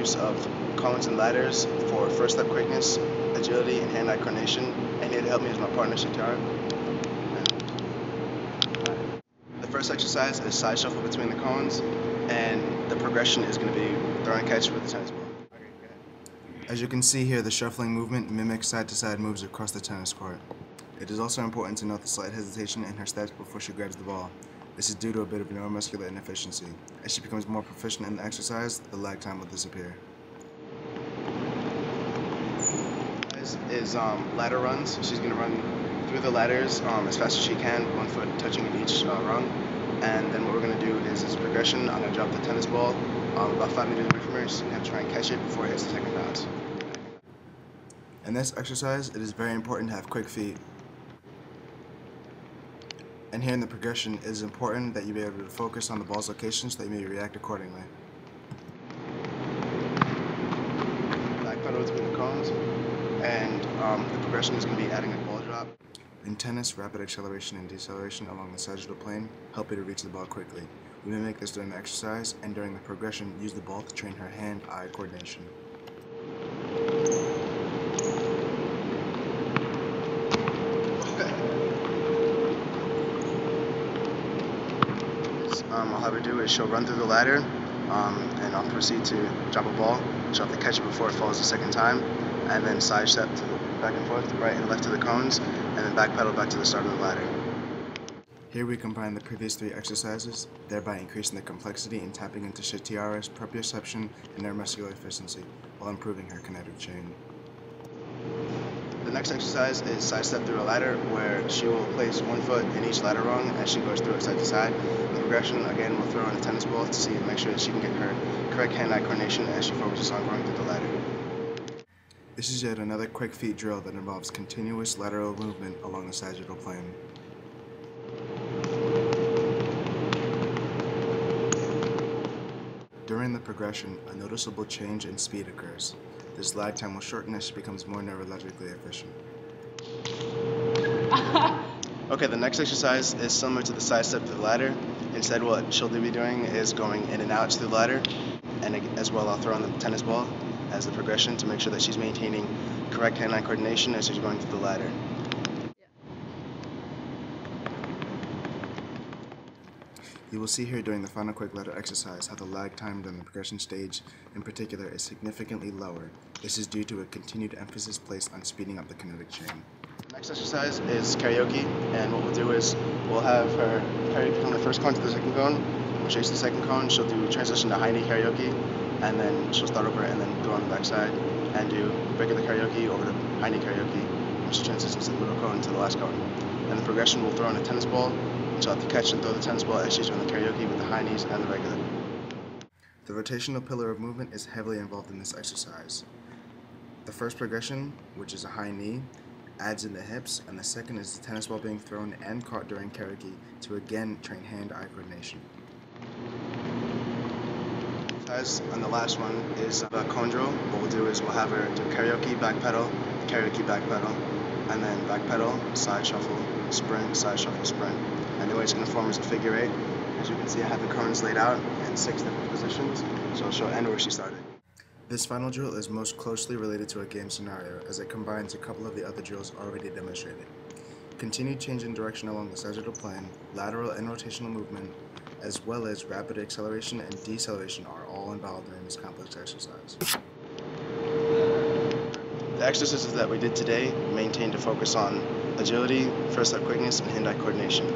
use of cones and ladders for first step quickness, agility, and hand-eye coordination. And here to help me is my partner, Shatara. The first exercise is side shuffle between the cones, and the progression is going to be throw and catch with the tennis ball. As you can see here, the shuffling movement mimics side-to-side moves across the tennis court. It is also important to note the slight hesitation in her steps before she grabs the ball. This is due to a bit of neuromuscular inefficiency. As she becomes more proficient in the exercise, the lag time will disappear. Is ladder runs. She's going to run through the ladders as fast as she can, one foot touching each rung. And then what we're going to do is this progression. I'm going to drop the tennis ball about 5 meters away from her. She's going to have to try and catch it before it hits the second bounce. In this exercise, it is very important to have quick feet. And here in the progression, it is important that you be able to focus on the ball's location so that you may react accordingly. Back pedal between the cones, and the progression is going to be adding a ball drop. In tennis, rapid acceleration and deceleration along the sagittal plane help you to reach the ball quickly. We may make this during the exercise, and during the progression, use the ball to train her hand-eye coordination. I'll have her do is she'll run through the ladder, and I'll proceed to drop a ball. She'll have to catch it before it falls the second time, and then side step to the back and forth, to right and left to the cones, and then back pedal back to the start of the ladder. Here we combine the previous 3 exercises, thereby increasing the complexity and tapping into Shatara's proprioception and neuromuscular efficiency, while improving her kinetic chain. The next exercise is side step through a ladder, where she will place one foot in each ladder rung as she goes through it side to side. The progression, again, will throw in a tennis ball to make sure that she can get her correct hand-eye coordination as she focuses on going through the ladder. This is yet another quick feet drill that involves continuous lateral movement along the sagittal plane. During the progression, a noticeable change in speed occurs. This lag time will shorten as she becomes more neurologically efficient. Okay, the next exercise is similar to the side step to the ladder. Instead, what she'll be doing is going in and out to the ladder, and as well I'll throw on the tennis ball as the progression to make sure that she's maintaining correct hand-eye coordination as she's going through the ladder. You will see here during the final quick ladder exercise how the lag time during the progression stage in particular is significantly lower. This is due to a continued emphasis placed on speeding up the kinetic chain. The next exercise is karaoke, and what we'll do is we'll have her karaoke from the first cone to the second cone. We'll chase the second cone, she'll do transition to high knee karaoke, and then she'll start over and then go on the backside and do regular karaoke over to high knee karaoke, and she transitions to the middle cone to the last cone. And the progression will throw in a tennis ball, and she'll have to catch and throw the tennis ball as she's doing the karaoke with the high knees and the regular. The rotational pillar of movement is heavily involved in this exercise. The first progression, which is a high knee, adds in the hips, and the second is the tennis ball being thrown and caught during karaoke to again train hand-eye coordination. And the last one is a cone drill. What we'll do is we'll have her do karaoke, back pedal, karaoke, back pedal, and then back pedal, side shuffle, sprint, side shuffle, sprint. And the way it's going to form is a figure 8. As you can see, I have the cones laid out in 6 different positions, so she'll end where she started. This final drill is most closely related to a game scenario, as it combines a couple of the other drills already demonstrated. Continued change in direction along the sagittal plane, lateral and rotational movement, as well as rapid acceleration and deceleration are all involved in this complex exercise. The exercises that we did today maintained a focus on agility, first step quickness, and hand-eye coordination.